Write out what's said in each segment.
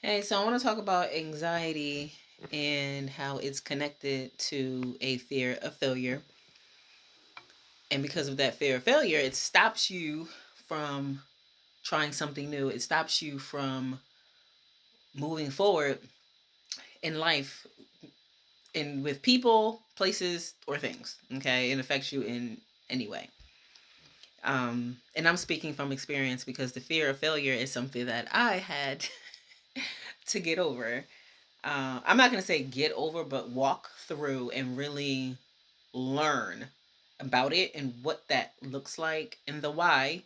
Hey, so I want to talk about anxiety and how it's connected to a fear of failure. And because of that fear of failure, it stops you from trying something new. It stops you from moving forward in life and with people, places, or things. Okay. It affects you in any way. And I'm speaking from experience because the fear of failure is something that I had to get over. I'm not going to say get over, but walk through and really learn about it and what that looks like and the why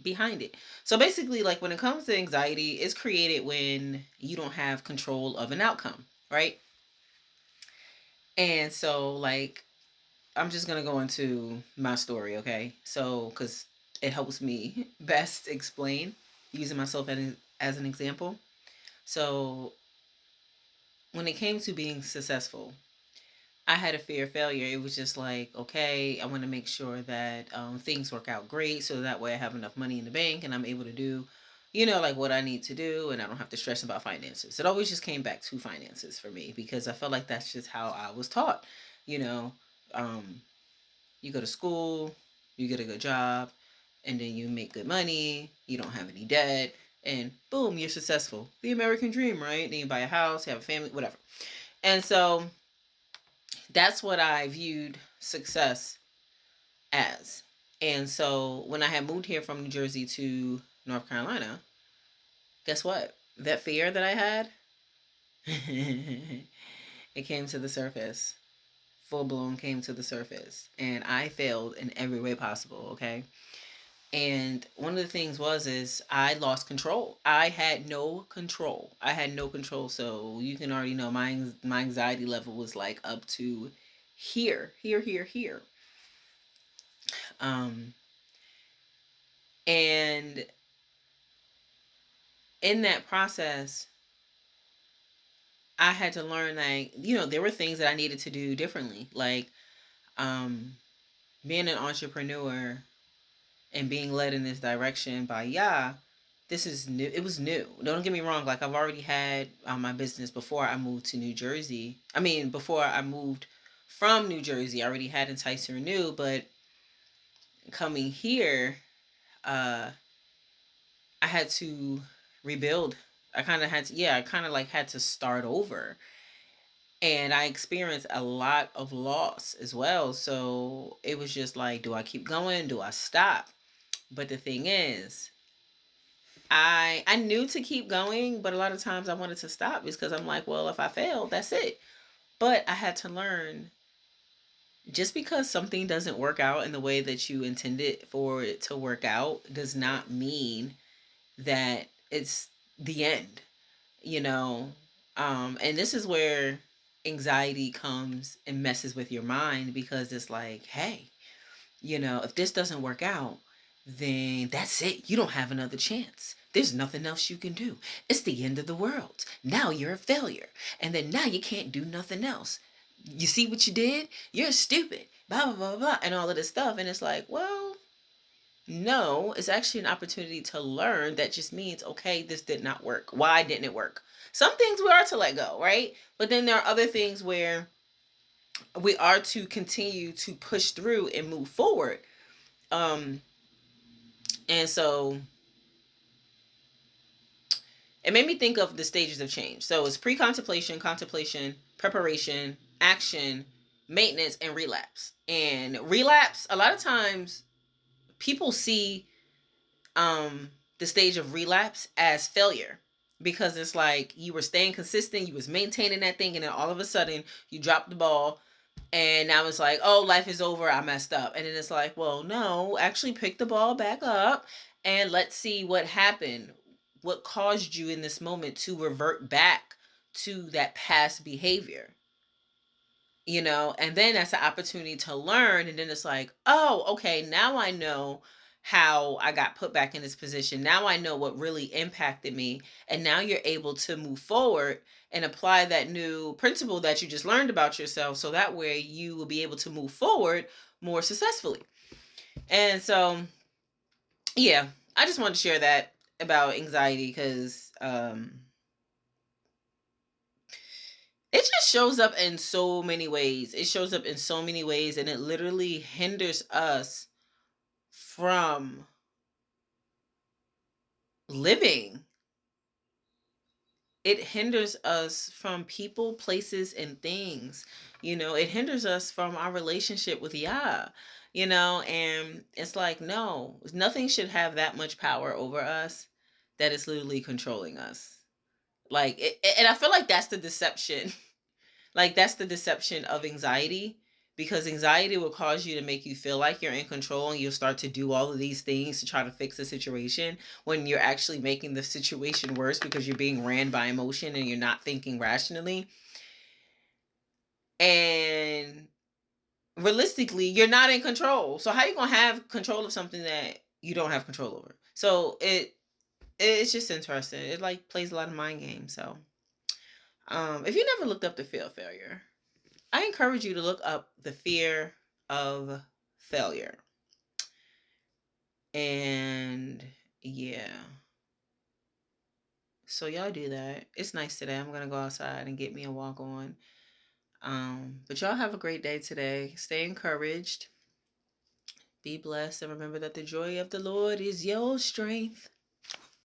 behind it. So basically, like when it comes to anxiety, it's created when you don't have control of an outcome, right? And so, like, I'm just going to go into my story, okay? So, because it helps me best explain using myself as an example. So, when it came to being successful, I had a fear of failure. It was just like, okay, I want to make sure that things work out great so that way I have enough money in the bank and I'm able to do, like what I need to do and I don't have to stress about finances. It always just came back to finances for me because I felt like that's just how I was taught. You know, um, you go to school, you get a good job, and then you make good money, you don't have any debt, and boom, you're successful. The American dream, right? Then you buy a house, you have a family, whatever. And so that's what I viewed success as. And so when I had moved here from New Jersey to North Carolina, guess what? That fear that I had, it came to the surface. Full blown came to the surface. And I failed in every way possible, okay? And one of the things is I lost control. I had no control. I had no control. So you can already know my anxiety level was like up to here. Um, and in that process, I had to learn, like, there were things that I needed to do differently. Like, um, being an entrepreneur and being led in this direction by this is new. It was new. Don't get me wrong. Like, I've already had my business before I moved to New Jersey. I mean, before I moved from New Jersey, I already had Entice to Renew, but coming here, uh, I had to rebuild. I kind of like had to start over. And I experienced a lot of loss as well. So it was just like, do I keep going? Do I stop? But the thing is, I knew to keep going, but a lot of times I wanted to stop because I'm like, well, if I fail, that's it. But I had to learn, just because something doesn't work out in the way that you intended for it to work out does not mean that it's the end, you know. And this is where anxiety comes and messes with your mind because it's like, hey, if this doesn't work out, then that's it. You don't have another chance. There's nothing else you can do. It's the end of the world. Now you're a failure. And then now you can't do nothing else. You see what you did? You're stupid. Blah, blah, blah, blah. And all of this stuff. And it's like, well, no, it's actually an opportunity to learn. That just means, okay, this did not work. Why didn't it work? Some things we are to let go, right? But then there are other things where we are to continue to push through and move forward. Um, and so it made me think of the stages of change. So it's pre-contemplation, contemplation, preparation, action, maintenance, and relapse. And relapse, a lot of times people see the stage of relapse as failure because it's like you were staying consistent, you was maintaining that thing, and then all of a sudden you dropped the ball, and now it's like, oh, life is over, I messed up. And then it's like, well, no, actually pick the ball back up and let's see what happened. What caused you in this moment to revert back to that past behavior? And then that's an opportunity to learn. And then it's like, oh, okay, now I know how I got put back in this position. Now I know what really impacted me. And now you're able to move forward and apply that new principle that you just learned about yourself. So that way you will be able to move forward more successfully. And so, yeah, I just wanted to share that about anxiety because, it just shows up in so many ways. It shows up in so many ways, and it literally hinders us from living. It hinders us from people, places, and things. It hinders us from our relationship with Yah. And it's like, no, nothing should have that much power over us that it's literally controlling us. Like, and I feel like that's the deception. Like, that's the deception of anxiety, because anxiety will cause you to make you feel like you're in control, and you'll start to do all of these things to try to fix the situation when you're actually making the situation worse because you're being ran by emotion and you're not thinking rationally. And realistically, you're not in control. So how are you going to have control of something that you don't have control over? So it's just interesting. It like plays a lot of mind games. So if you never looked up the fear of failure, I encourage you to look up the fear of failure. And yeah. So y'all do that. It's nice today. I'm gonna go outside and get me a walk on. But y'all have a great day today. Stay encouraged. Be blessed, and remember that the joy of the Lord is your strength.